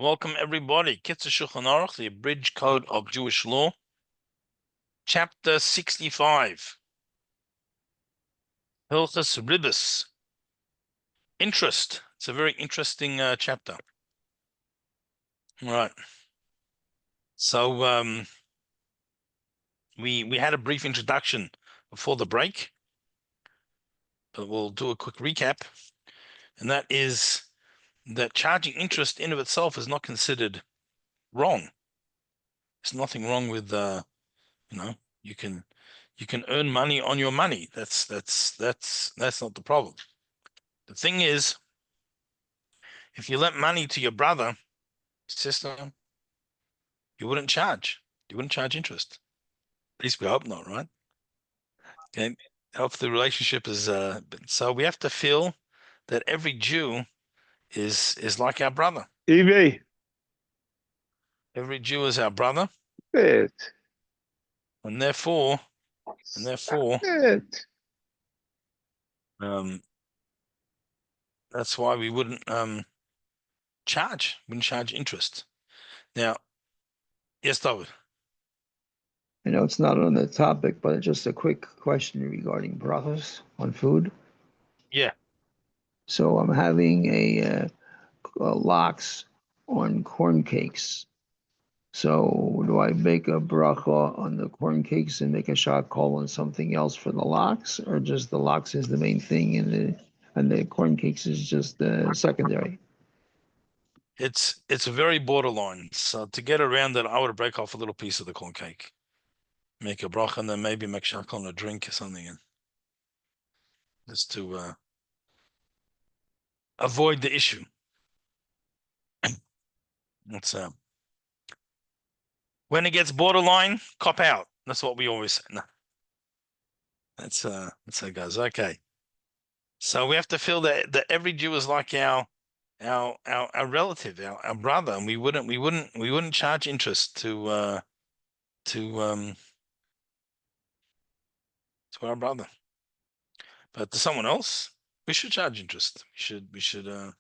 Welcome everybody. Kitzur Shulchan Aruch, the abridged code of Jewish law, chapter 65. Hilchos Ribos. Interest. It's a very interesting chapter. All right. So we had a brief introduction before the break, but we'll do a quick recap, and that is that charging interest in of itself is not considered wrong. There's nothing wrong with you can earn money on your money. That's not the problem. The thing is, if you lent money to your brother, sister, you wouldn't charge. You wouldn't charge interest. At least we hope not, right? Okay. Hope the relationship is so we have to feel that every Jew is like our brother. Levi. Every Jew is our brother, It. and therefore, It. that's why we wouldn't charge interest. Now, yes, David. I know it's not on the topic, but just a quick question regarding brachos on food. Yeah. So I'm having a lox on corn cakes. So do I make a bracha on the corn cakes and make a shakol on something else for the lox, or just the lox is the main thing and the corn cakes is just secondary? It's very borderline. So to get around that, I would break off a little piece of the corn cake, make a bracha, and then maybe make shakal on a drink or something, and just to avoid the issue. That's when it gets borderline, cop out. That's what we always say. No. That's how it goes. Okay. So we have to feel that every Jew is like our relative, our brother, and we wouldn't charge interest to our brother. But to someone else, we should charge interest. We should earn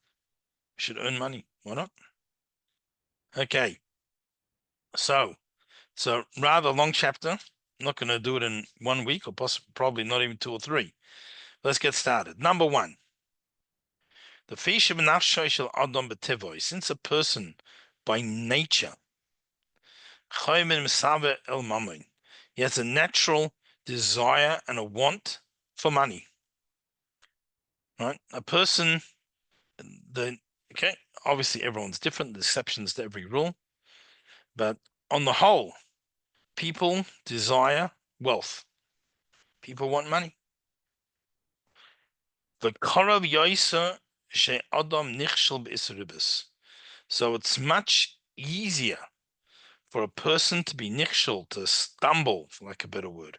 money. Why not? Okay. So rather long chapter. I'm not going to do it in 1 week, or probably not even 2 or 3. Let's get started. Number 1. The since a person by nature he has a natural desire and a want for money. Right? A person, obviously everyone's different, there's exceptions to every rule, but on the whole, people desire wealth. People want money. So it's much easier for a person to be nichshel, to stumble, for lack of a better word,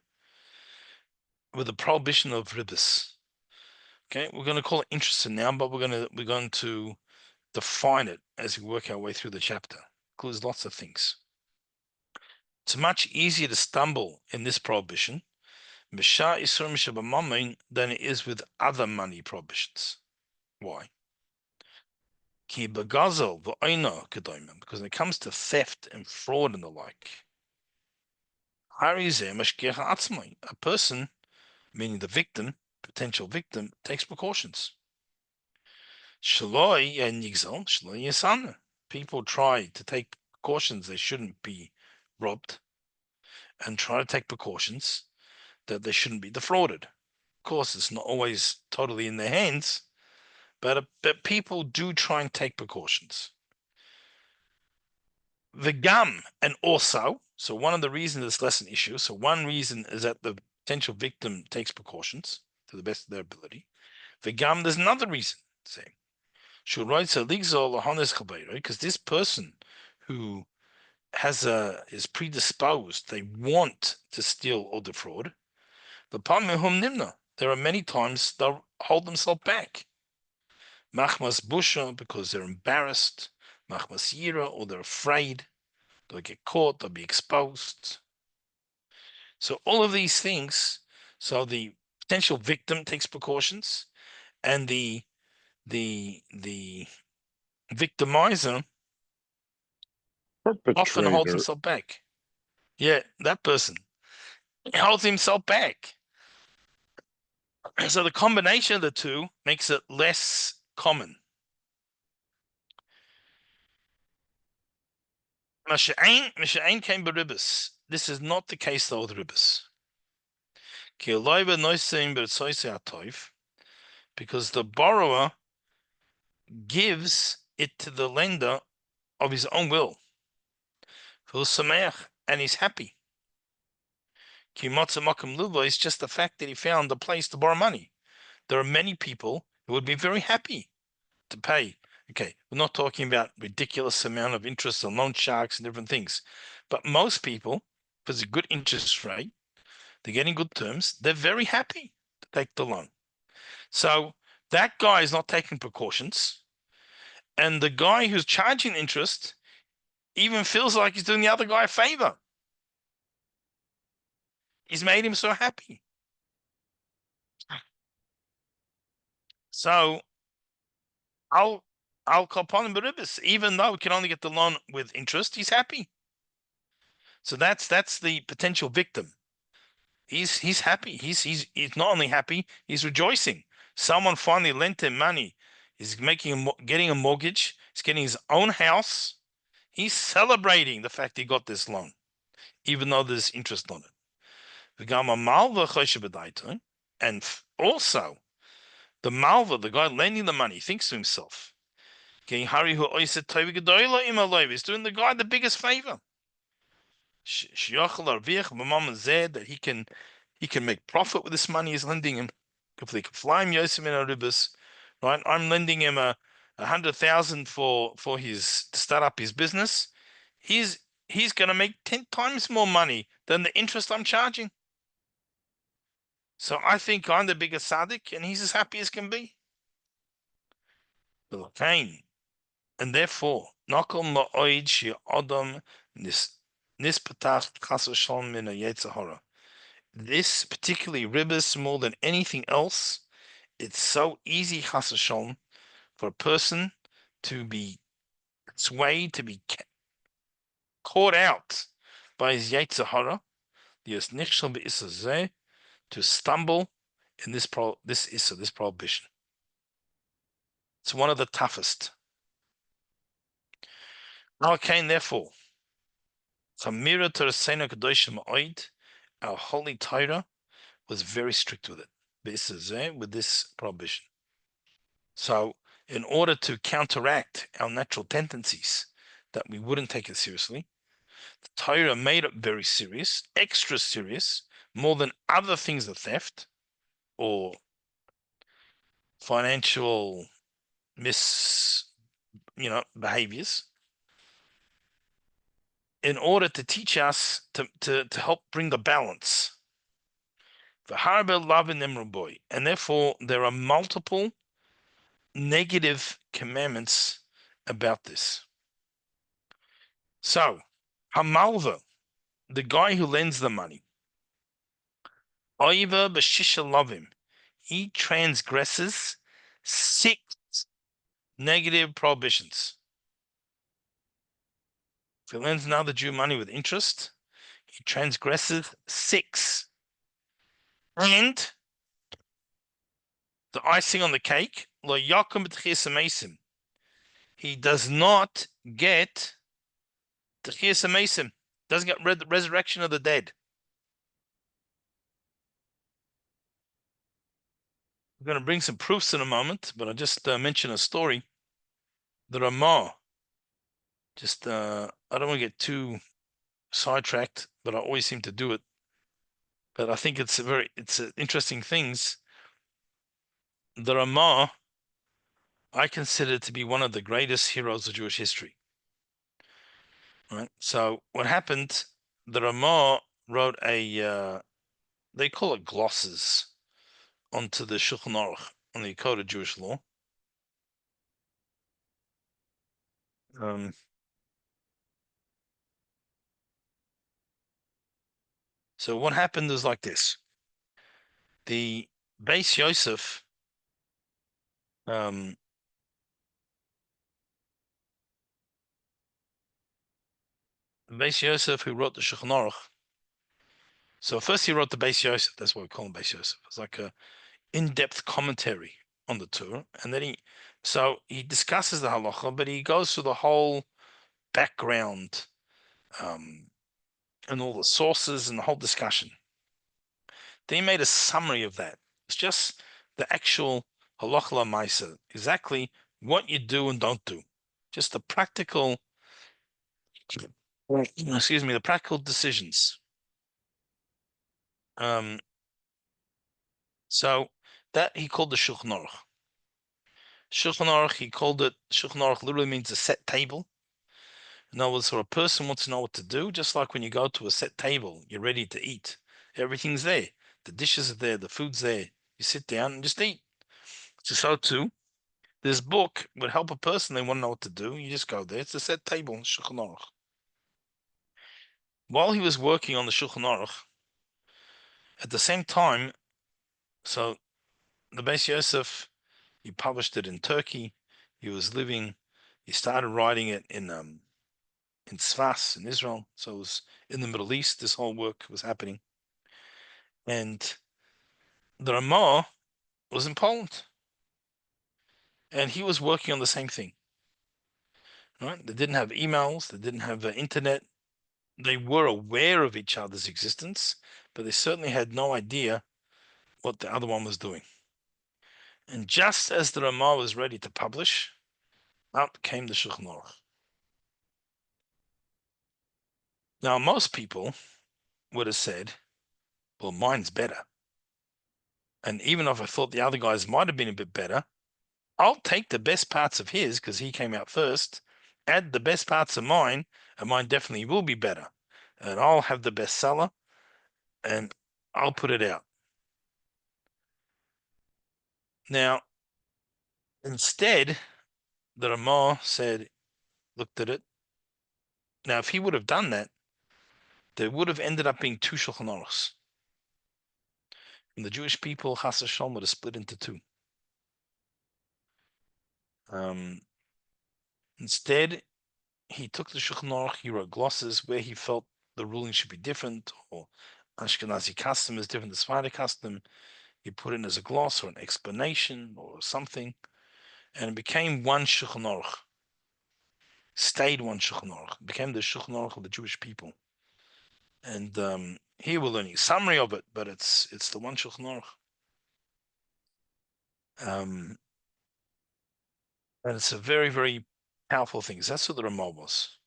with the prohibition of ribos. Okay, we're going to call it interest now, but we're going to define it as we work our way through the chapter. It includes lots of things. It's much easier to stumble in this prohibition than it is with other money prohibitions. Why? Because when it comes to theft and fraud and the like, a person, meaning the victim, potential victim, takes precautions. People try to take precautions they shouldn't be robbed, and try to take precautions that they shouldn't be defrauded. Of course, it's not always totally in their hands, but people do try and take precautions. The gum, and also, so one of the reasons it's less an issue, so one reason is that the potential victim takes precautions to the best of their ability. The gum, there's another reason, say, because this person who is predisposed, they want to steal or defraud. There are many times they'll hold themselves back. Machmas busha, because they're embarrassed. Machmas yira, or they're afraid. They'll get caught, they'll be exposed. So all of these things, so the potential victim takes precautions, and the victimizer often holds Perpetrator. himself back. Yeah, that person holds himself back. So the combination of the two makes it less common. Masha'ain came beribus. This is not the case though with ribus. Because the borrower gives it to the lender of his own will. And he's happy. It's just the fact that he found a place to borrow money. There are many people who would be very happy to pay. Okay, we're not talking about ridiculous amount of interest on loan sharks and different things. But most people, if it's a good interest rate, they're getting good terms, they're very happy to take the loan. So that guy is not taking precautions. And the guy who's charging interest even feels like he's doing the other guy a favor. He's made him so happy. So I'll call upon him beribis, even though he can only get the loan with interest, he's happy. So that's the potential victim. He's happy. He's not only happy, he's rejoicing. Someone finally lent him money. He's getting a mortgage. He's getting his own house. He's celebrating the fact he got this loan, even though there's interest on it. And also, the malva, the guy lending the money, thinks to himself, he's doing the guy the biggest favor. That he can make profit with this money he's lending him. Right? I'm lending him a 100,000 for his to start up his business. He's going to make 10 times more money than the interest I'm charging. So I think I'm the biggest tzaddik, and he's as happy as can be. And therefore, nakom la'oid she adam nispatach chas v'shalom min yetzer hara. This particularly ribis more than anything else, it's so easy chas v'shalom for a person to be swayed, to be caught out by his yetzer hara, to stumble in this prohibition. It's one of the toughest. Okay, therefore, Chamira Torasena Kadoshim Oid, our holy Torah, was very strict with it. With this prohibition. So, in order to counteract our natural tendencies that we wouldn't take it seriously, the Torah made it very serious, extra serious, more than other things of theft or financial behaviors, in order to teach us to help bring a balance. And therefore, there are multiple negative commandments about this. So, Hamalva, the guy who lends the money, Oiva Bashisha Lovim, he transgresses 6 negative prohibitions. If he lends another Jew money with interest, he transgresses 6. And the icing on the cake, Lo Yakum B'Tchias he does not get Tchias HaMesim, doesn't get the resurrection of the dead. We're going to bring some proofs in a moment, but I'll just mention a story. The Ramah, I don't want to get too sidetracked, but I always seem to do it. But I think it's interesting things. The Ramah, I consider to be one of the greatest heroes of Jewish history. Right. So what happened? The Ramah wrote they call it glosses onto the Shulchan Aruch, on the Code of Jewish Law. So what happened is like this. The Beis Yosef Beis Yosef, who wrote the Shulchan Aruch. So first he wrote the Beis Yosef. That's what we call him, Beis Yosef. It's like a in-depth commentary on the Torah, and then he discusses the halacha, but he goes through the whole background, and all the sources and the whole discussion. They made a summary of that. It's just the actual halacha l'maisa, exactly what you do and don't do, just the practical, the practical decisions. So that he called the Shulchan Aruch. Shulchan Aruch, he called it, Shulchan Aruch literally means a set table. In other words, so a person wants to know what to do, just like when you go to a set table, you're ready to eat. Everything's there. The dishes are there, the food's there. You sit down and just eat. So too, this book would help a person, they want to know what to do. You just go there. It's a set table, Shulchan Aruch. While he was working on the Shulchan Aruch, at the same time, so the Beis Yosef, he published it in Turkey. He was living, he started writing it in Sfas in Israel. So it was in the Middle East. This whole work was happening, and the Ramah was in Poland, and he was working on the same thing. Right? They didn't have emails. They didn't have internet. They were aware of each other's existence, but they certainly had no idea what the other one was doing. And just as the Ramah was ready to publish, out came the Shulchan Aruch. Now, most people would have said, well, mine's better. And even if I thought the other guys might have been a bit better, I'll take the best parts of his because he came out first, add the best parts of mine, and mine definitely will be better. And I'll have the bestseller and I'll put it out. Now, instead, the Ramah said, looked at it. Now, if he would have done that, there would have ended up being two Shulchan Aruchs. And the Jewish people, Chas v'Shalom, would have split into two. Instead, he took the Shulchan Aruch, he wrote glosses where he felt the ruling should be different, or Ashkenazi custom is different than Sephardic custom. He put it in as a gloss or an explanation or something, and it became one Shulchan Aruch. Stayed one Shulchan Aruch. It became the Shulchan Aruch of the Jewish people. And here we're learning a summary of it, but it's the one Shulchan Aruch. And it's a very, very powerful thing. That's what the Ramah was.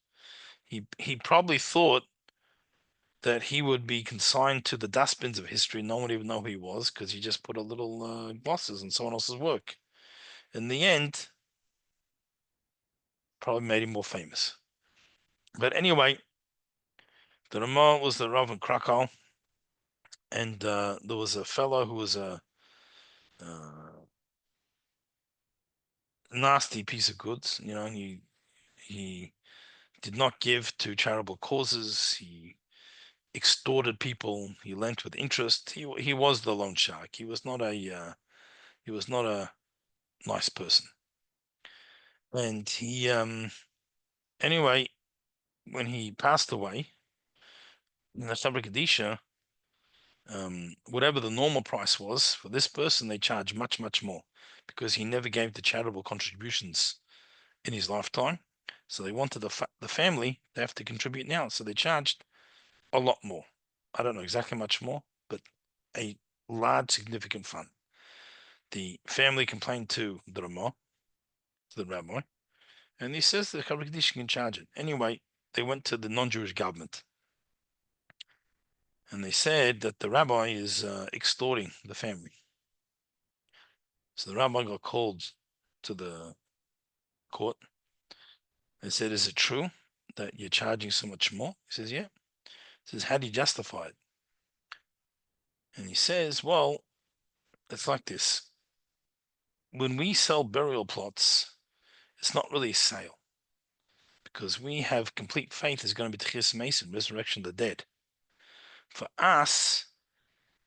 He probably thought that he would be consigned to the dustbins of history. No one would even know who he was because he just put a little glosses in someone else's work. In the end, probably made him more famous. But anyway, the Ramah was the Rav in Krakow, and there was a fellow who was a nasty piece of goods. You know, he did not give to charitable causes. He extorted people. He lent with interest. He was the loan shark. He was not a nice person. And he anyway, when he passed away in the Sabra Kadisha, whatever the normal price was for this person, they charged much, much more because he never gave the charitable contributions in his lifetime. So they wanted the family to have to contribute now. So they charged a lot more. I don't know exactly much more, but a large, significant fund. The family complained to the Ramah, to the rabbi, and he says the Sabra Kadisha can charge it. Anyway, they went to the non-Jewish government. And they said that the rabbi is extorting the family. So the rabbi got called to the court. They said, is it true that you're charging so much more? He says, yeah. He says, how do you justify it? And he says, well, it's like this. When we sell burial plots, it's not really a sale because we have complete faith there's going to be Tchias Mason, resurrection of the dead. For us,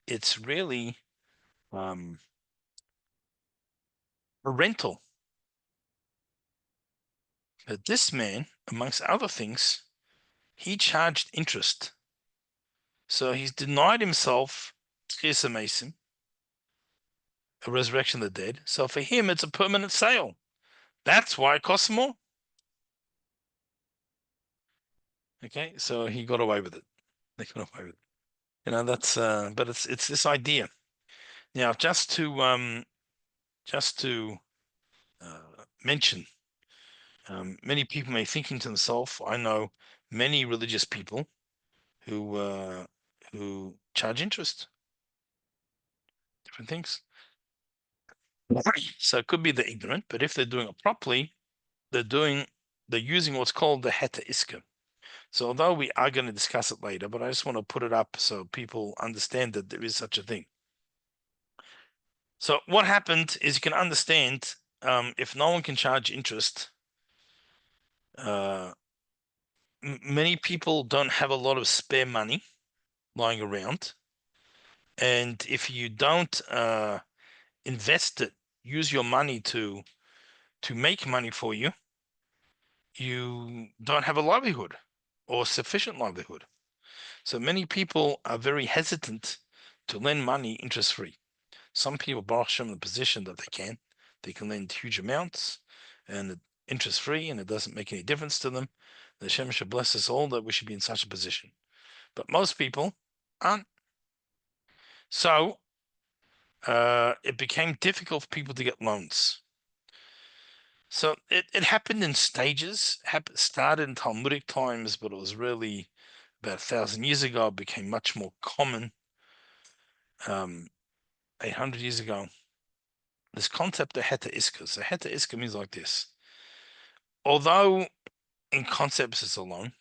it's really a rental. But this man, amongst other things, he charged interest. So he's denied himself Tchias HaMesim, a resurrection of the dead. So for him, it's a permanent sale. That's why it costs more. Okay, so he got away with it. They got away with it. That's but it's this idea. Now, just to mention, many people may thinking to themselves, I know many religious people who charge interest, different things. So it could be they're ignorant, but if they're doing it properly, they're using what's called the heta iska. So although we are going to discuss it later, but I just want to put it up so people understand that there is such a thing. So what happened is you can understand if no one can charge interest, many people don't have a lot of spare money lying around. And if you don't invest it, use your money to make money for you, you don't have a livelihood or sufficient livelihood. So many people are very hesitant to lend money interest free. Some people, Baruch Hashem, in the position that they can lend huge amounts and interest free, and it doesn't make any difference to them. The Hashem should bless us all that we should be in such a position. But most people aren't. So it became difficult for people to get loans. So it happened in stages. Started in Talmudic times, but it was really about 1,000 years ago. It became much more common. 800 years ago. This concept of heta iska. So heta iska means like this. Although in concepts it's a loan,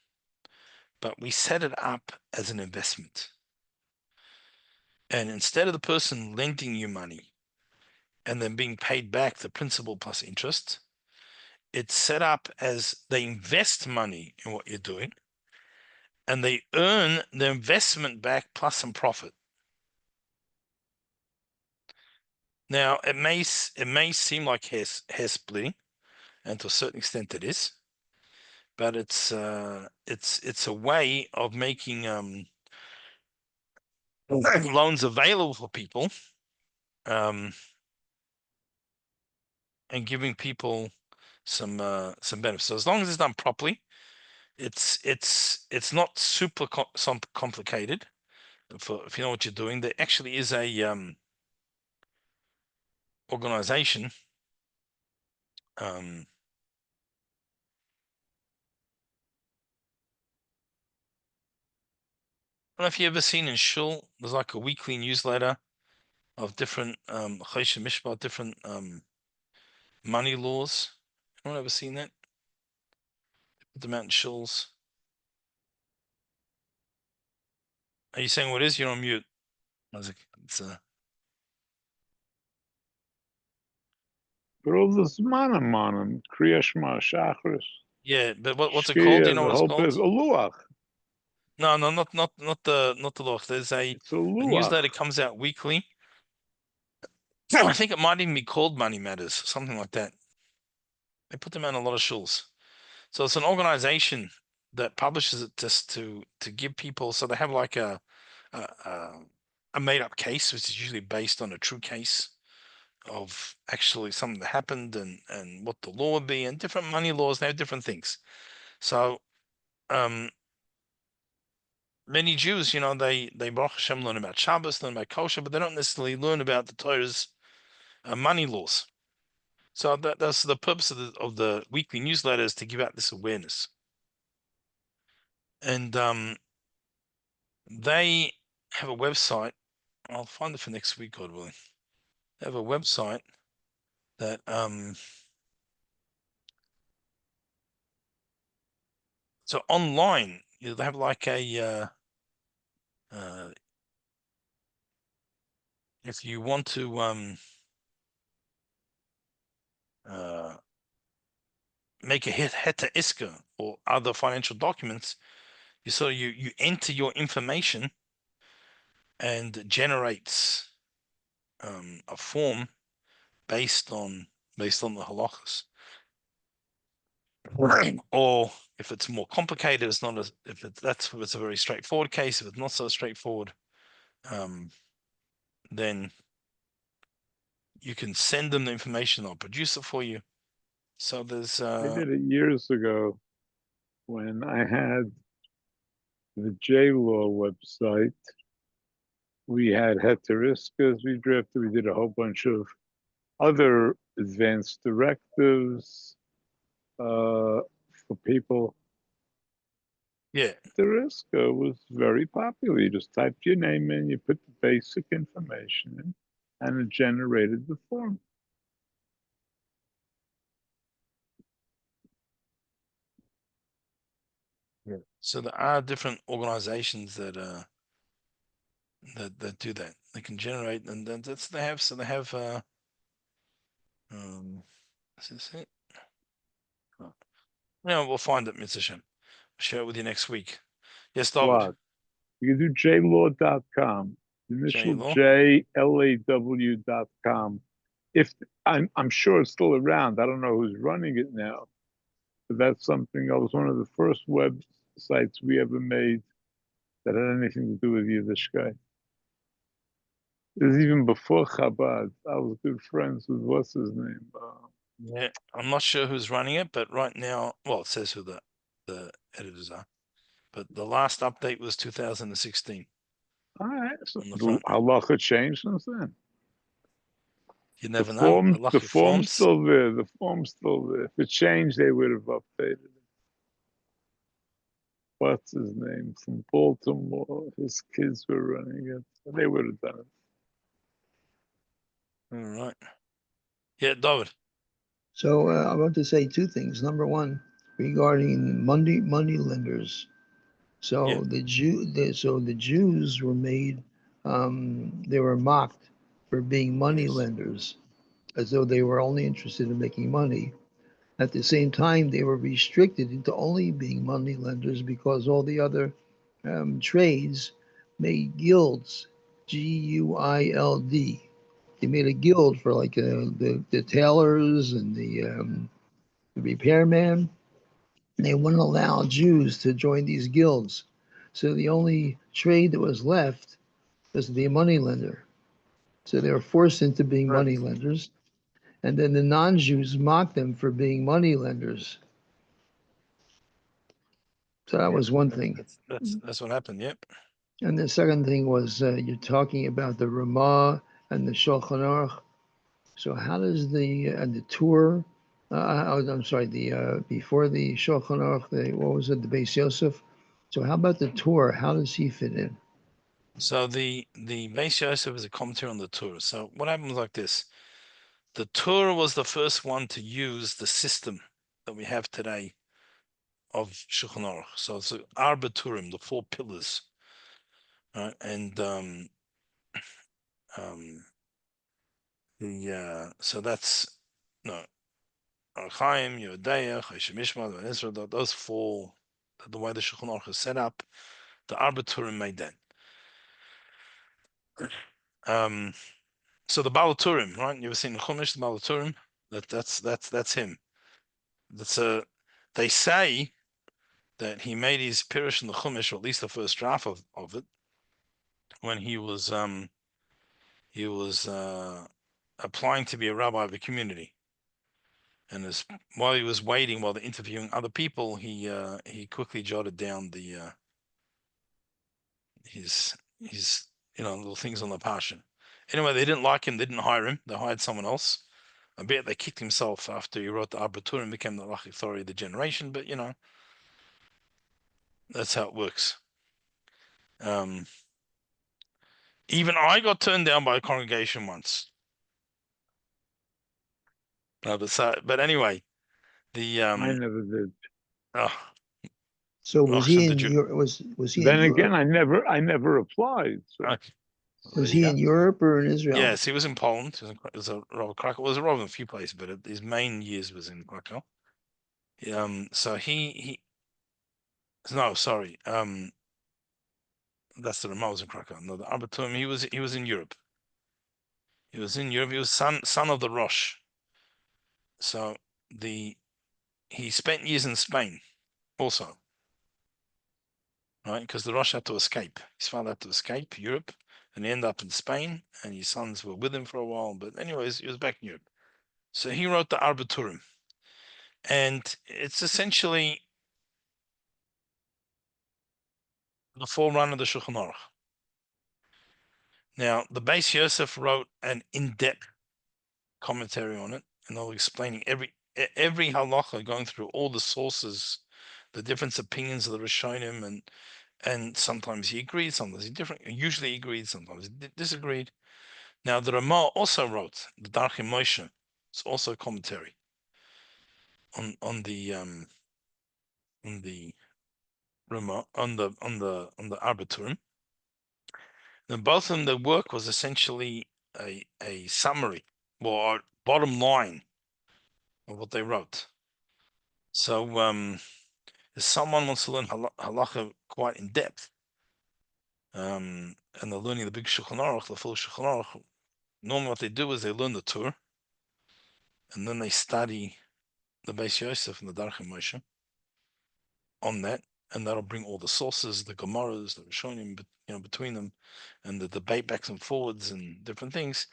but we set it up as an investment. And instead of the person lending you money and then being paid back the principal plus interest, it's set up as they invest money in what you're doing and they earn the investment back plus some profit. Now, it may seem like hair splitting, and to a certain extent it is, but it's a way of making loans available for people, and giving people some benefits. So as long as it's done properly, it's not super complicated. If you know what you're doing, there actually is a organization. I don't know if you ever seen in Shul, there's like a weekly newsletter of different Choshen Mishpat, different money laws. Anyone ever seen that? Put them out in Shuls. Are you saying what is? You're on mute. I was like, it's All the Zmanim, Kriya Shema, Shachris, yeah, but what's it called? Do you Shkia, know the what it's whole called? place, a Luach. No, not the loch. There's It's a a Luach. newsletter comes out weekly. I think it might even be called Money Matters, something like that. They put them out in a lot of shuls. So it's an organization that publishes it just to give people. So they have like a, a made up case, which is usually based on a true case of actually something that happened and what the law would be, and different money laws. They have different things. So many Jews, they Baruch Hashem learn about Shabbos, learn about kosher, but they don't necessarily learn about the Torah's money laws. So that's the purpose of the weekly newsletter, is to give out this awareness. And they have a website. I'll find it for next week, God willing. They have a website that so online they have like a if you want to make a heta iska or other financial documents, you enter your information and it generates a form based on the halachas. Or If it's more complicated, it's not as if it's a very straightforward case. If it's not so straightforward, then you can send them the information. They'll produce it for you. So there's I did it years ago when I had the J-Law website. We had Heteriscas we drafted. We did a whole bunch of other advanced directives for people. yeah. Heterisca was very popular. You just typed your name in, you put the basic information in, and it generated the form. So there are different organizations that that do that. They can generate, and then that's they have. So they have. Is this it? Oh. Yeah, we'll find it, Mr. Shem. Share it with you next week. Yes, David. Blog. You can do jlaw.com. Initial J-Law. JLAW.com. If I'm sure it's still around. I don't know who's running it now, but that's something that was one of the first websites we ever made that had anything to do with Yiddishkeit. It was even before Chabad. I was good friends with what's his name. Yeah, I'm not sure who's running it, but right now, well, it says who the editors are. But the last update was 2016 All right, so on the the front. halacha changed since then. You The never know. form's Forms. still there. The form's still there. If it changed, they would have updated it. What's his name from Baltimore? His kids were running it. They would have done it. All right. Yeah, David. So I want to say two things. Number one, regarding money lenders. So Yeah. the Jews were made, they were mocked for being money Yes. lenders, as though they were only interested in making money. At the same time, they were restricted into only being money lenders because all the other trades made guilds, GUILD. They made a guild for like the tailors and the repairman. And they wouldn't allow Jews to join these guilds. So the only trade that was left was to be a money lender. So they were forced into being Right. money lenders. And then the non-Jews mocked them for being money lenders. So that was one thing. That's what happened. Yep. And the second thing was you're talking about the Ramah and the Shulchan Aruch. So how does the Torah? I'm sorry, the before the Shulchan Aruch, what was it, the Beis Yosef? So how about the Torah? How does he fit in? So the Beis Yosef is a commentary on the Torah. So what happens like this? The Torah was the first one to use the system that we have today of Shulchan Aruch. So it's the Arba Turim, the 4 pillars, right? And so that's no Chaim, Yehuda, Choshen Mishpat, and Ezra. Those 4, the way the Shulchan Aruch is set up, the Arba Turim made that. So the Baal Turim, right? You ever seen the Chumash, the Baal Turim? That's him. They say that he made his Pirush in the Chumash, or at least the first draft of it, when he was applying to be a rabbi of the community. And while he was waiting, while they're interviewing other people, he quickly jotted down his little things on the Parsha. Anyway, they didn't like him. They didn't hire him. They hired someone else. I bet they kicked himself after he wrote the Arbatur and became the Lachik authority of the generation. But that's how it works. Even I got turned down by a congregation once. But anyway, the I never did. oh, So was he Achshav, in did you? Europe? Was he in Then again, Europe? I never applied. So Okay. Was he in Europe or in Israel? Yes, he was in Poland. He was a Rav Krakow. Well, was a Rav in a few places, but his main years was in Krakow. So he no, sorry. That's the Ramah was in Krakow. No, the Arbatum, he was in Europe. He was in Europe. He was son of the Rosh. So he spent years in Spain, also, right? Because the Rosh had to escape. His father had to escape Europe, and he ended up in Spain, and his sons were with him for a while. But anyways, he was back in Europe. So he wrote the Arbiturim, and it's essentially the forerunner of the Shulchan Aruch. Now, the Beis Yosef wrote an in-depth commentary on it, and they're explaining every halacha, going through all the sources, the different opinions of the Rishonim, and sometimes he agreed, sometimes he different. Usually he agreed, sometimes he disagreed. Now, the Ramah also wrote the Darchim Moshe. It's also a commentary on the Ramah on the Arbiturim. And both of them, their work was essentially a summary or bottom line of what they wrote. So, if someone wants to learn halacha quite in depth, and they're learning the big Shulchan Aruch, the full Shulchan Aruch, normally what they do is they learn the Torah, and then they study the Beis Yosef and the Darchim Moshe on that, and that'll bring all the sources, the Gemaras, the Rishonim, between them, and the debate backs and forwards and different things.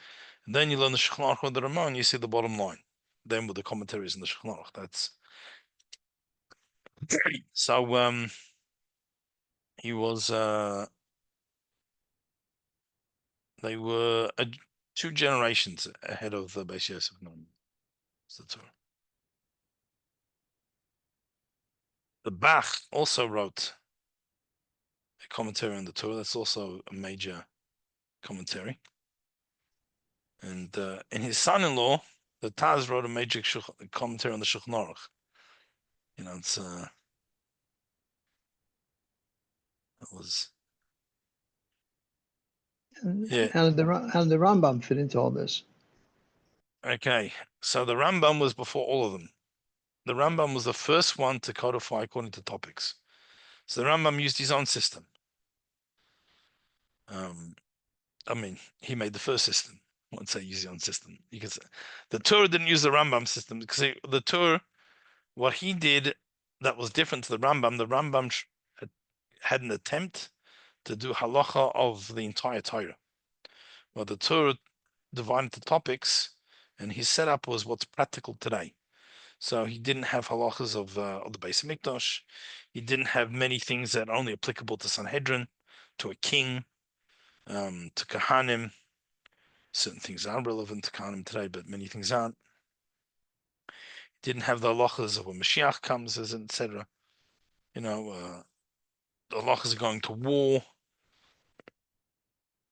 And then you learn the Shulchan Aruch with the Ramah, and you see the bottom line. Then with the commentaries in the Shulchan Aruch, that's so. He was. They were 2 generations ahead of the Beis Yosef. The Bach also wrote a commentary on the Torah. That's also a major commentary. And his son-in-law, the Taz, wrote a major commentary on the Shulchan Aruch. It's that was. Yeah. How did the Rambam fit into all this? Okay, so the Rambam was before all of them. The Rambam was the first one to codify according to topics. So the Rambam used his own system. He made the first system. I won't say use his own system, because the Torah didn't use the Rambam system. Because the Torah, what he did that was different to the Rambam had an attempt to do halacha of the entire Torah. Well, the Torah divided into topics, and his setup was what's practical today. So he didn't have halachas of the Beis Hamikdash. He didn't have many things that are only applicable to Sanhedrin, to a king, to Kahanim. Certain things are relevant to Kahanim today, but many things aren't. He didn't have the halachas of when Mashiach comes, etc. The halachas are going to war.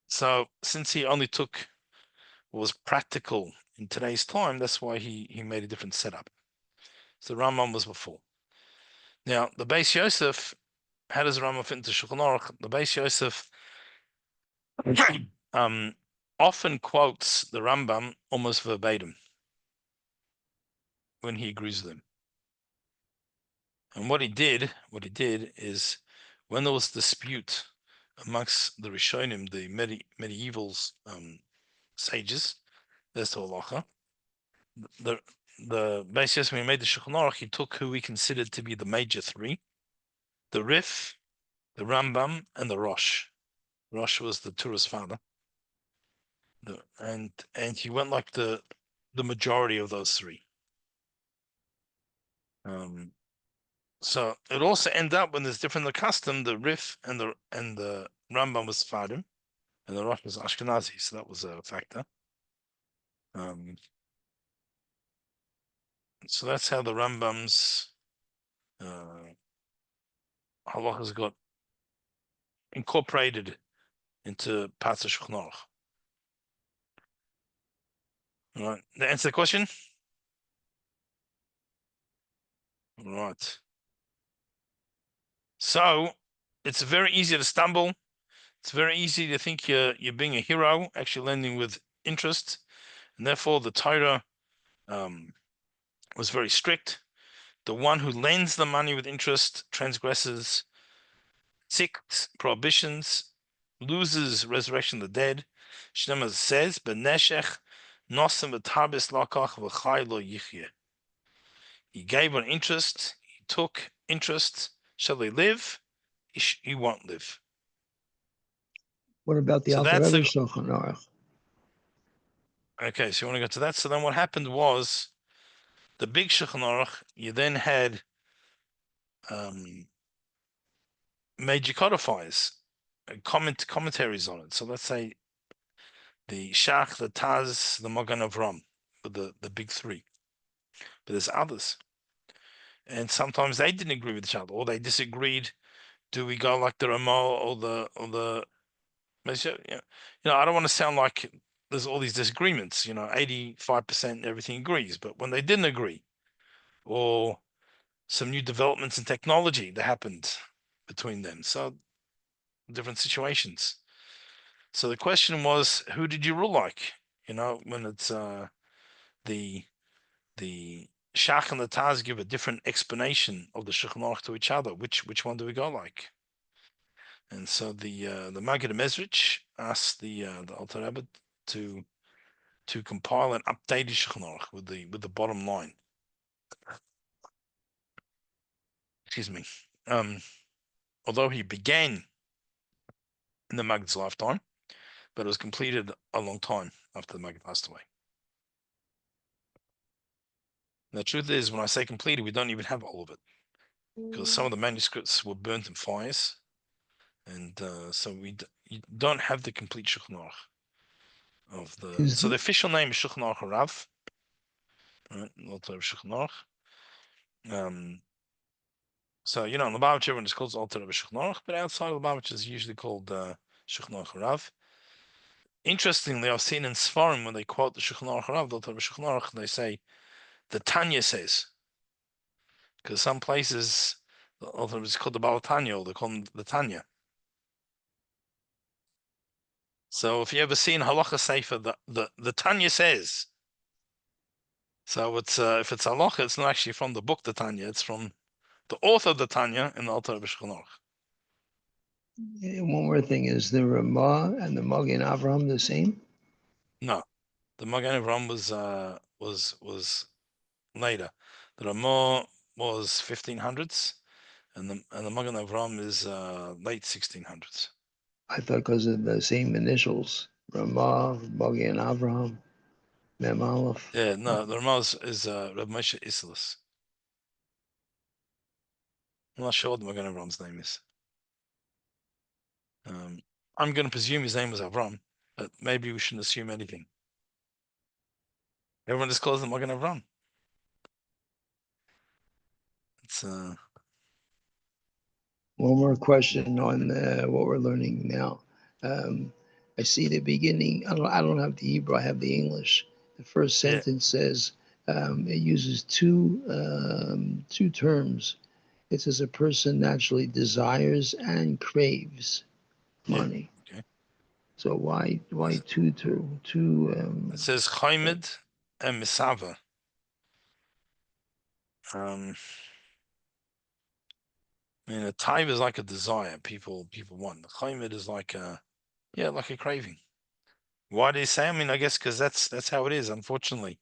So since he only took what was practical in today's time, that's why he made a different setup. So the Rambam was before. Now, the Beis Yosef, how does Rambam fit into Shulchan Aruch? The Beis Yosef often quotes the Rambam almost verbatim when he agrees with him. And what he did is, when there was dispute amongst the Rishonim, the medieval sages, there's the halacha. The Beis Yosef, when he made the Shulchan Aruch, he took who he considered to be the major 3: the Rif, the Rambam, and the Rosh. Rosh was the Torah's father. And he went like the majority of those 3. So it also ended up, when there's different the custom, the Rif and the Rambam was Fadim, and the Rosh was Ashkenazi, so that was a factor. So that's how the Rambam's halachas got incorporated into parts of Shulchan Aruch. All right, that answer the question? All right. So it's very easy to stumble. It's very easy to think you're being a hero, actually lending with interest, and therefore the Torah was very strict. The one who lends the money with interest transgresses 6 prohibitions, loses resurrection of the dead. Shneimah says, "Beneshech nosem v'tarbis lakach v'chai lo yichye." He gave on interest, he took interest, shall he live? He won't live. What about the So Alter that's Rebbe the Shulchan Aruch? okay. So you want to go to that? So then what happened was the big Shulchan Aruch. You then had major codifiers, commentaries on it. So let's say the Shach, the Taz, the Magen Avram, the big three. But there's others, and sometimes they didn't agree with each other, or they disagreed. Do we go like the Ramah or the? I don't want to sound like there's all these disagreements. 85% everything agrees, but when they didn't agree, or some new developments in technology that happened between them, so different situations. So the question was, who did you rule like? When it's the Shach and the Taz give a different explanation of the Shulchan Aruch to each other. Which one do we go like? And so the Maggid Mezrich asked the Alter Rebbe to compile an updated Shulchan Aruch with the bottom line. Excuse me. Although he began in the Maggid's lifetime, but it was completed a long time after the Maggid passed away. And the truth is, when I say completed, we don't even have all of it, because some of the manuscripts were burnt in fires, and so you don't have the complete Shulchan Aruch of the. So the official name is Shulchan Aruch Rav, right? Alter Shulchan Aruch. So in the Lubavitch, everyone is called Alter Shulchan Aruch, but outside of the Lubavitch, is usually called Shulchan Aruch Rav. Interestingly, I've seen in Sfarim when they quote the Shulchan Aruch Rav, the Alter Shulchan Aruch, they say the Tanya says, because some places the Alter is called the Baal Tanya, or they call him the Tanya. So if you ever seen Halacha Sefer, the Tanya says. So it's if it's Halacha, it's not actually from the book the Tanya, it's from the author of the Tanya in the Alter Shulchan Aruch. One more thing, is the Ramah and the Magen Avraham the same? No, the Magen Avram was later. The Ramah was 1500s, and the Magen Avram is late 1600s. I thought because of the same initials, Ramah, Magen Avraham, Mem Aleph. Yeah, no, the Ramah is Reb Moshe Isserles. I'm not sure what the Magen Avram's name is. I'm going to presume his name was Avram, but maybe we shouldn't assume anything. Everyone just calls him Magen Avram. It's One more question on what we're learning now. I see the beginning. I don't have the Hebrew. I have the English. The first yeah. sentence says it uses two terms. It says a person naturally desires and craves money. Okay. So why two? It says Chaimed and Misava. A taiva is like a desire people want. The chaimed is like like a craving. Why do you say? I guess because that's how it is. Unfortunately,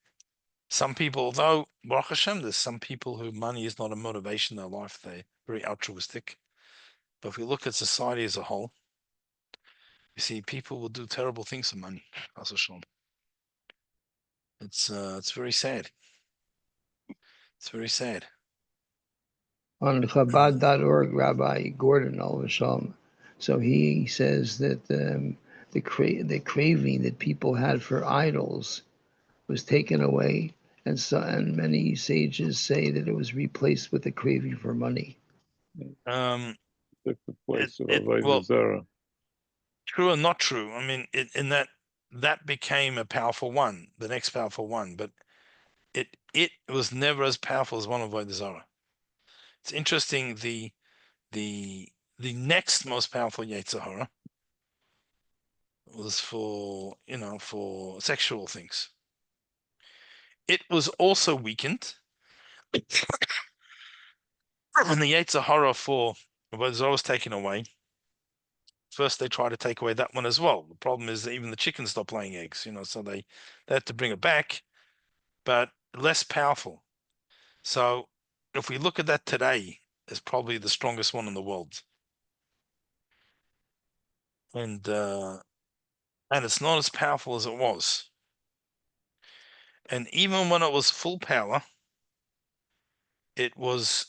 some people, although Baruch Hashem, there's some people who money is not a motivation in their life. They're very altruistic. But if we look at society as a whole, you see people will do terrible things for money. It's very sad. It's very sad. On Chabad.org, Rabbi Gordon Alvasham. So he says that the craving that people had for idols was taken away, and many sages say that it was replaced with a craving for money. Took the place of Well, Avodah Zarah. true and not true. In that became a powerful one, the next powerful one, but it was never as powerful as one of Avodah Zarah. It's interesting. The next most powerful Yetzer Hara was for sexual things. It was also weakened when the Yetzer Hara for Avodah Zarah was taken away. First, they tried to take away that one as well. The problem is that even the chickens stopped laying eggs, so they had to bring it back, but less powerful. So if we look at that today, is probably the strongest one in the world. And it's not as powerful as it was. And even when it was full power, it was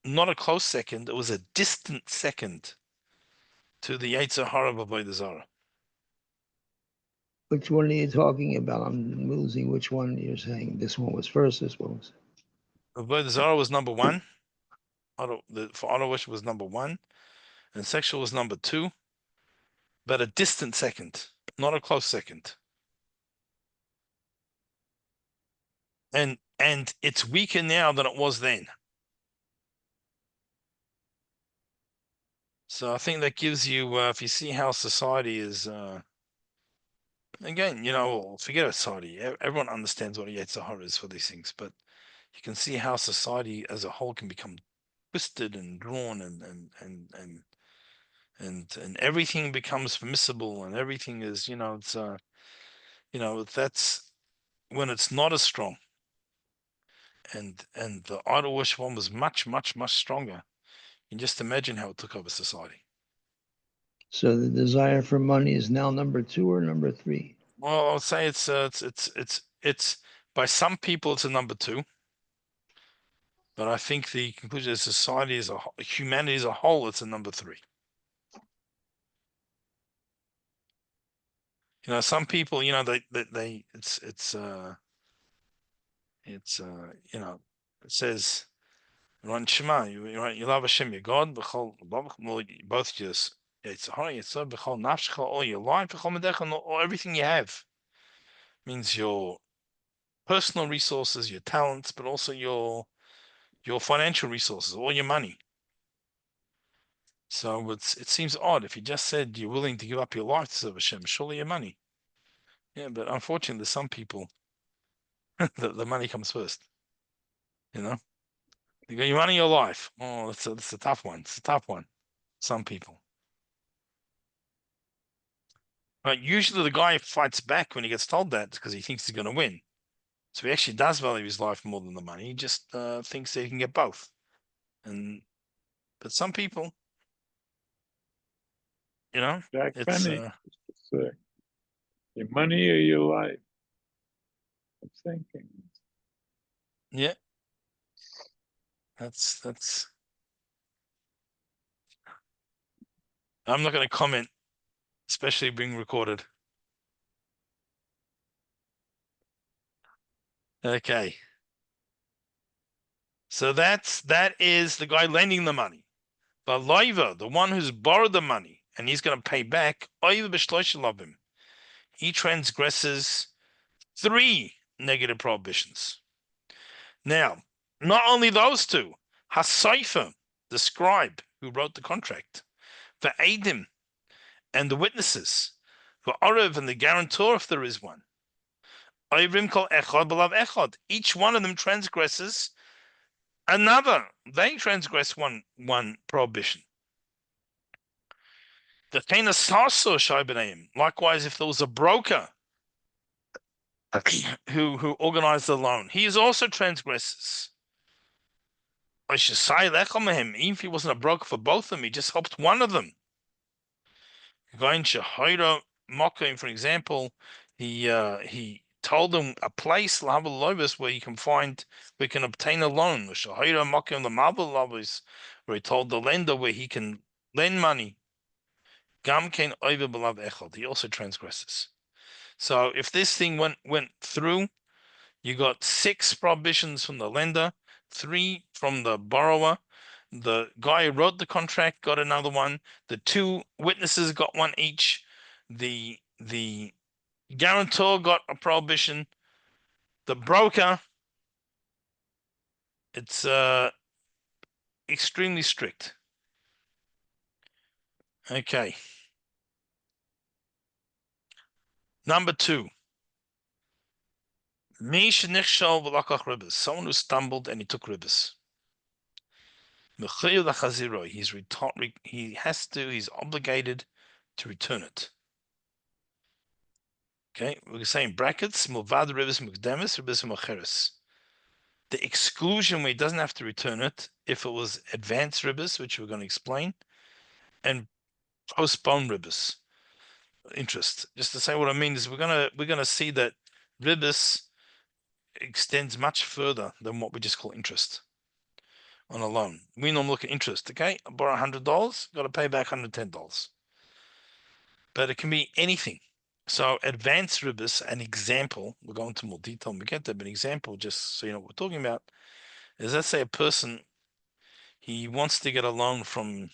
not a close second, it was a distant second to the Yetzer Hara Avodah Zarah. Which one are you talking about? I'm losing which one you're saying. This one was first, this one was. Avodah Zarah was number one. For auto worship was number one, and sexual was number two, but a distant second, not a close second. And it's weaker now than it was then. So I think that gives you, if you see how society is, again, forget about society. Everyone understands what a Yetzer Hara is for these things, but you can see how society as a whole can become twisted and drawn, and everything becomes permissible, and everything is, that's when it's not as strong. And the idol worship one was much, much, much stronger. You can just imagine how it took over society. So the desire for money is now number 2 or number 3? Well, I would say it's by some people it's a number 2, but I think the conclusion is society as humanity as a whole, it's a number 3. Some people, they it says, Ron Shema, you love Hashem, your God, both just it's hard, it's so b'chol nafshecha, all your life, b'chol medecha, or everything you have. Means your personal resources, your talents, but also your financial resources, all your money. So it seems odd if you just said you're willing to give up your life to serve Hashem, surely your money. Yeah, but unfortunately, there's some people that the money comes first. You got your money, your life. Oh, that's a tough one. It's a tough one. Some people. But usually the guy fights back when he gets told that because he thinks he's going to win. So he actually does value his life more than the money. He just thinks that he can get both. But some people, Jack it's Benny used to say, your money or your life? I'm thinking. yeah. That's. I'm not going to comment, especially being recorded. Okay. So that is the guy lending the money. But Levi, the one who's borrowed the money and he's going to pay back, he transgresses 3 negative prohibitions. Now, not only those two, Hasaifa, the scribe who wrote the contract, for Adim and the witnesses, for Orev and the guarantor if there is one. Each one of them transgresses another. They transgress one prohibition. Likewise, if there was a broker who organized the loan, he is also transgresses. I should say, even if he wasn't a broker for both of them, he just helped one of them. Going Shahira Mokim, for example, he told them a place, Lahabalobis, where you can obtain a loan. Shahira Mokim, the Mabalobis, where he told the lender where he can lend money. Gamkein Oiva Belav Echad, he also transgresses. So if this thing went through, you got 6 prohibitions from the lender, 3 from the borrower. The guy who wrote the contract got another one. The 2 witnesses got one each. The guarantor got a prohibition. The broker, it's extremely strict. Okay. Number 2. Someone who stumbled and he took ribbis. He's obligated to return it. Okay, we're saying brackets, milvad ribis mukdemis, ribis mocheres. The exclusion where he doesn't have to return it if it was advanced ribbis, which we're going to explain, and postponed ribbis, interest. Just to say what I mean is we're gonna see that ribbis extends much further than what we just call interest on a loan. We normally look at interest. Okay, I borrow $100, got to pay back $110, but it can be anything. So advanced ribbis, an example, we'll go into more detail when we get there, but an example, just so you know what we're talking about, is let's say a person, he wants to get a loan from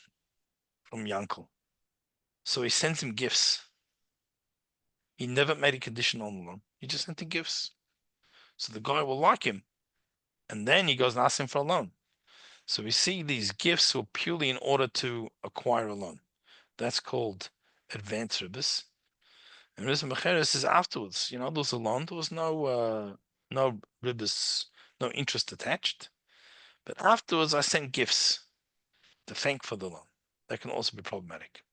Yankel. So he sends him gifts. He never made a condition on the loan. He just sent him gifts. So the guy will like him. And then he goes and asks him for a loan. So we see these gifts were purely in order to acquire a loan. That's called advance ribbis. And Rizal Mecheres is afterwards. There was a loan. There was no ribbis, no interest attached. But afterwards, I sent gifts to thank for the loan. That can also be problematic.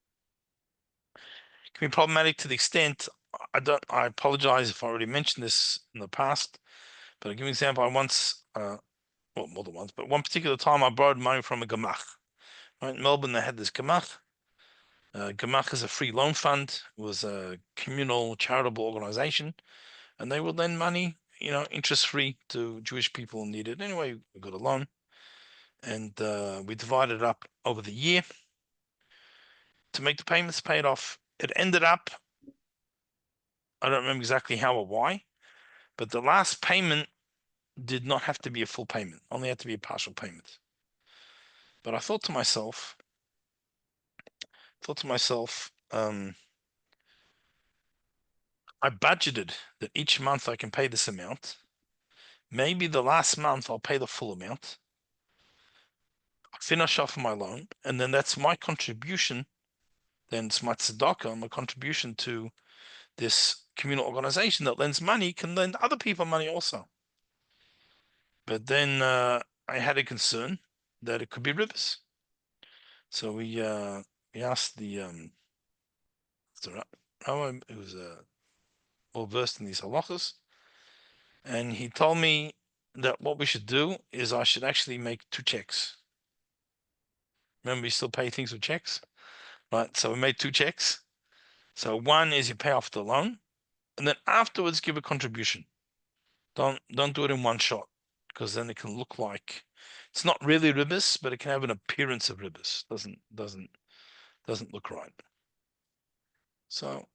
It can be problematic to the extent, I apologize if I already mentioned this in the past, but I'll give you an example. I once, well, more than once, but one particular time I borrowed money from a gemach. Right, in Melbourne, they had this gemach. Gemach is a free loan fund. It was a communal charitable organization, and they would lend money, interest-free to Jewish people who needed it. Anyway, we got a loan, and we divided it up over the year to make the payments paid off. It ended up, I don't remember exactly how or why, but the last payment did not have to be a full payment, only had to be a partial payment. But I thought to myself, I budgeted that each month I can pay this amount. Maybe the last month I'll pay the full amount, I'll finish off my loan, and then that's my contribution. Then it's my tzedakah, my contribution to this communal organization that lends money, can lend other people money also. But then I had a concern that it could be ribbis. So we asked the rabbi who was well versed in these halachas, and he told me that what we should do is I should actually make 2 checks. Remember, we still pay things with checks, right? So we made 2 checks. So one is you pay off the loan, and then afterwards give a contribution. Don't do it in one shot, because then it can look like it's not really ribbis, but it can have an appearance of ribbis. Doesn't look right. So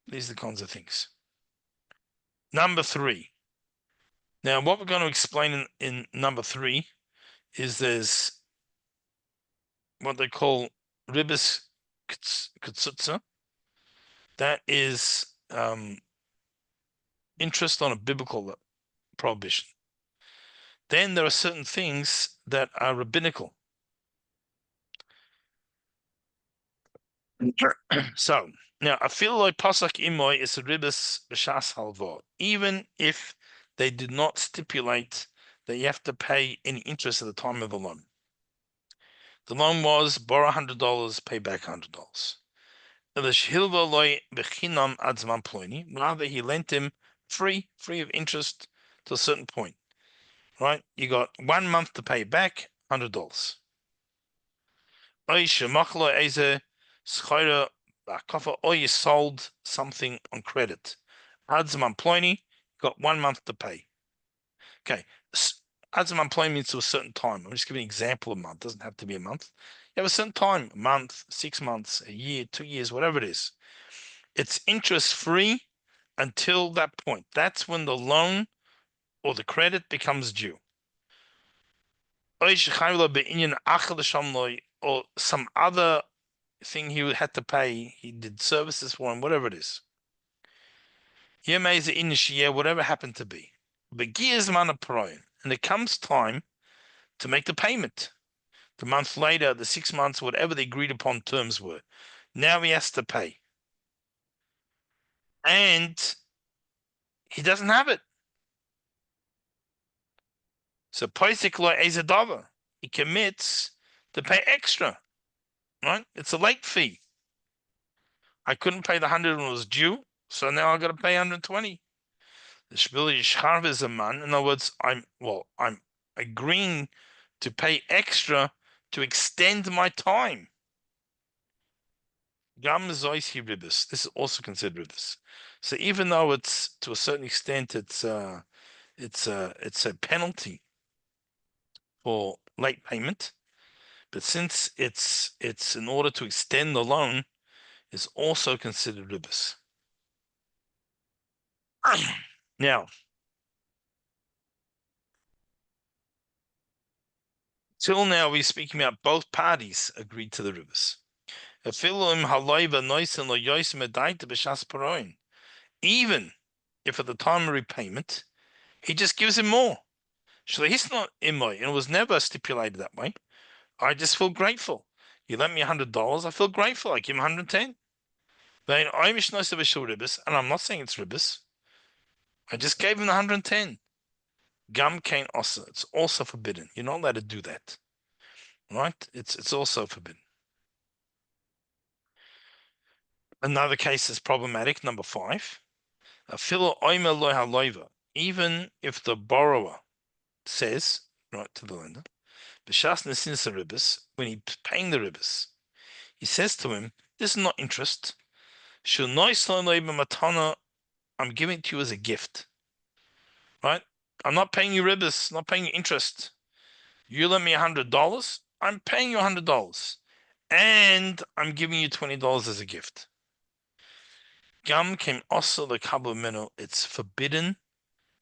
these are the kinds of things. Number 3. Now, what we're going to explain in number 3 is there's what they call ribbis ktsutsa. That is interest on a biblical prohibition. Then there are certain things that are rabbinical. So now I feel like pasak imoy is a ribbis b'shas halva, even if they did not stipulate that you have to pay any interest at the time of the loan. The loan was borrow $100, pay back $100. Rather, he lent him free of interest to a certain point. Right? You got 1 month to pay back $100. Or you sold something on credit. Got 1 month to pay. Okay. Means to a certain time. I'm just giving an example of a month. It doesn't have to be a month. You have a certain time, a month, 6 months, a year, 2 years, whatever it is. It's interest free until that point. That's when the loan or the credit becomes due. Or some other thing he had to pay. He did services for him, whatever it is. Whatever happened to be. And it comes time to make the payment. The month later, the 6 months, whatever the agreed upon terms were. Now he has to pay. And he doesn't have it. So he commits to pay extra. Right? It's a late fee. I couldn't pay the 100 when it was due, so now I got to pay 120. The shvili yishcharv is a man. In other words, I'm agreeing to pay extra to extend my time. Gam zoisi ribis. This is also considered ribis. So even though it's to a certain extent it's a penalty for late payment, but since it's in order to extend the loan, is also considered ribis. Now, till now we're speaking about both parties agreed to the ribis. Even if at the time of repayment he just gives him more. So he's not imoy, and it was never stipulated that way. I just feel grateful. You lent me $100. I feel grateful. I give him 110. And I'm not saying it's ribis. I just gave him the 110. Gam kain osa. It's also forbidden. You're not allowed to do that. Right? It's also forbidden. Another case is problematic. Number 5. Even if the borrower says, right, to the lender, when he's paying the ribis, he says to him, this is not interest. I'm giving it to you as a gift. Right? I'm not paying you ribis, not paying you interest. You lend me $100, I'm paying you $100. And I'm giving you $20 as a gift. Gam came also the kabel. It's forbidden.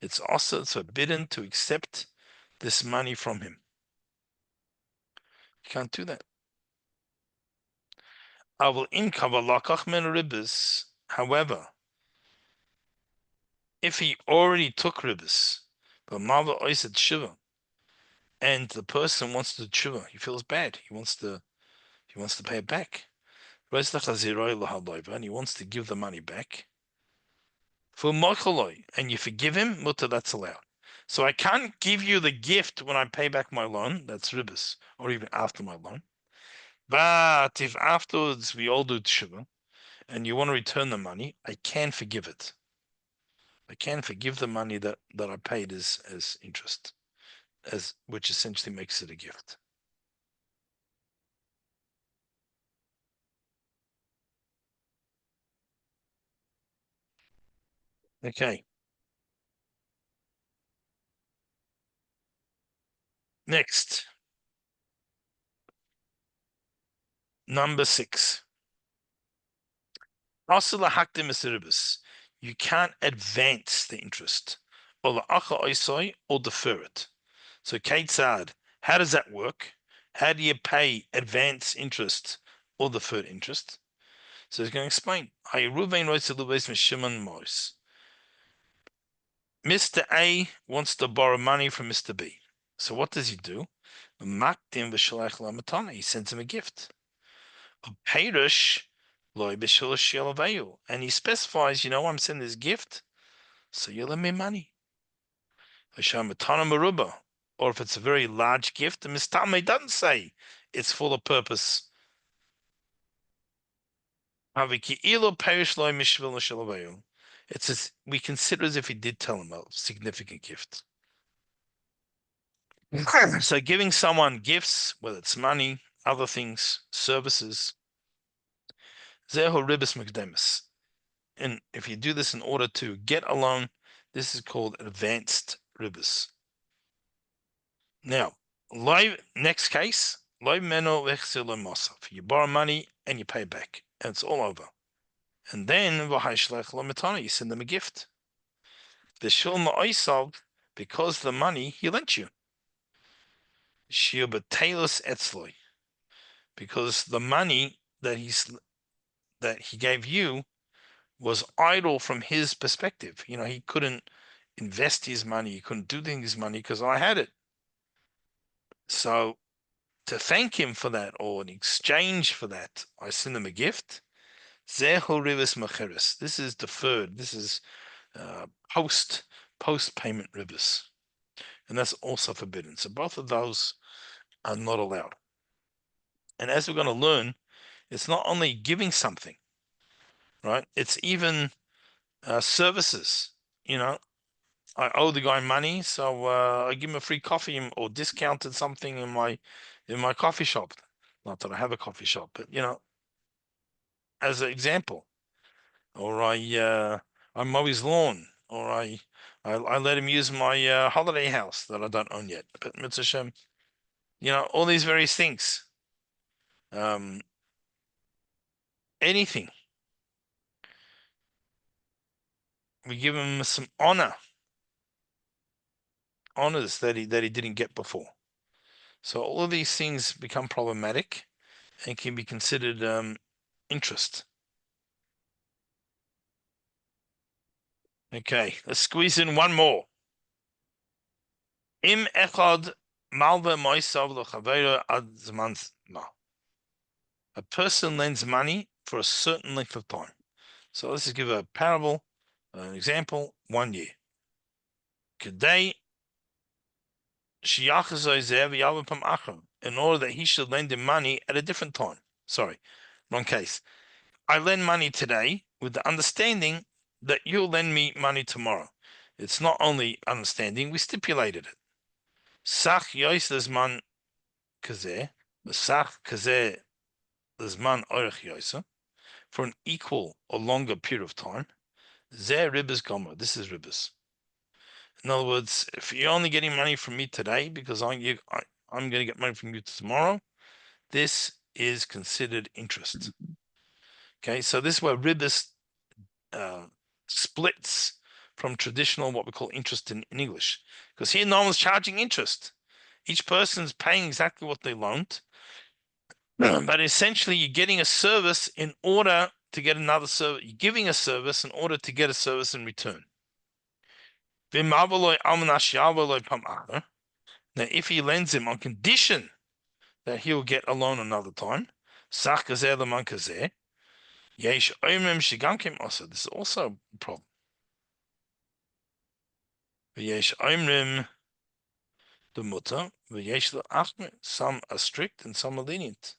It's forbidden to accept this money from him. You can't do that. However, if he already took ribis, but Mava oiset shiva, and the person wants to tshuva, he feels bad. He wants to pay it back. And he wants to give the money back. For mochaloi, and you forgive him, mutter, that's allowed. So I can't give you the gift when I pay back my loan, that's ribis, or even after my loan. But if afterwards we all do tshuva, and you want to return the money, I can forgive it. I can forgive the money that I paid as interest, which essentially makes it a gift. Okay. Next. Number 6. You can't advance the interest, or defer it. So Keitzad, how does that work? How do you pay advance interest or deferred interest? So he's going to explain. Mr. A wants to borrow money from Mr. B. So what does he do? He sends him a gift. And he specifies, I'm sending this gift, so you lend me money. Or if it's a very large gift, the Mistame doesn't say it's for the purpose. We consider as if he did tell him a significant gift. So giving someone gifts, whether it's money, other things, services, zeho ribis mekdemis. And if you do this in order to get a loan, this is called advanced ribis. Now, next case, you borrow money and you pay back, and it's all over. And then you send them a gift. Because the money he lent you. Because the money that he gave you was idle from his perspective. He couldn't invest his money, he couldn't do things with his money because I had it. So to thank him for that, or in exchange for that, I send him a gift. This is deferred. This is post payment ribis, and that's also forbidden. So both of those are not allowed. And as we're going to learn, it's not only giving something, right? It's even services. I owe the guy money, so I give him a free coffee or discounted something in my coffee shop. Not that I have a coffee shop, but as an example. Or I mow his lawn, or I let him use my holiday house that I don't own yet. But Mitzvah Shem, all these various things. Anything. We give him some honors that he didn't get before. So all of these things become problematic and can be considered interest. Okay, let's squeeze in one more. Im echad malva moisav l'chavera ad zman ma. A person lends money for a certain length of time. So let's just give a parable, an example, 1 year. Kedei in order that he should lend him money at a different time. Sorry, wrong case. I lend money today with the understanding that you'll lend me money tomorrow. It's not only understanding, we stipulated it. Sach yois lezman kazeh, sach kazeh lezman orech yoisa, for an equal or longer period of time. Zeh ribas gomer. This is ribas. In other words, if you're only getting money from me today because I'm going to get money from you tomorrow, this is considered interest. Okay, so this is where ribas splits from traditional what we call interest in English, because here no one's charging interest. Each person's paying exactly what they loaned, but essentially you're getting a service in order to get another service. You're giving a service in order to get a service in return. Now, if he lends him on condition that he'll get a loan another time, this is also a problem. Some are strict and some are lenient.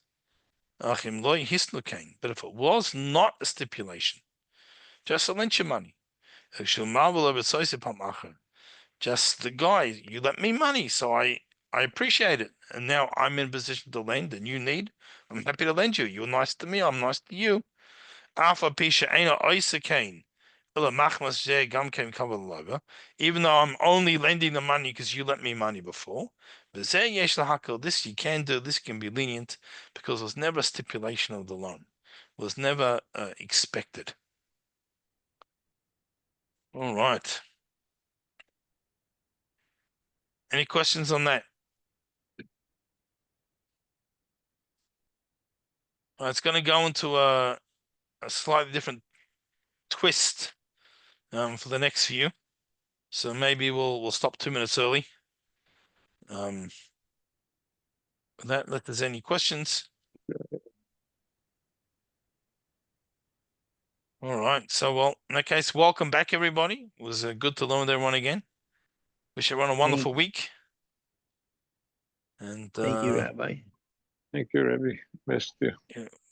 But if it was not a stipulation, just to lend you money, just the guy, you lent me money, so I appreciate it. And now I'm in a position to lend and you need, I'm happy to lend you. You're nice to me, I'm nice to you. Even though I'm only lending the money because you lent me money before. This you can do, this can be lenient because it was never a stipulation of the loan. It was never expected. All right. Any questions on that? It's going to go into a slightly different twist for the next few. So maybe we'll stop 2 minutes early. Let there's any questions. All right. So, well, in that case, welcome back, everybody. It was good to learn with everyone again. Wish everyone a wonderful week. And Thank you, Rabbi. Thank you, Rabbi. Missed you.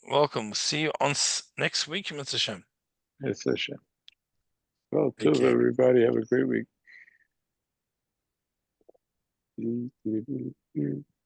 Welcome. See you on next week, Mitzvah Shem. It's a shame. Well, Take too, care. everybody. Have a great week.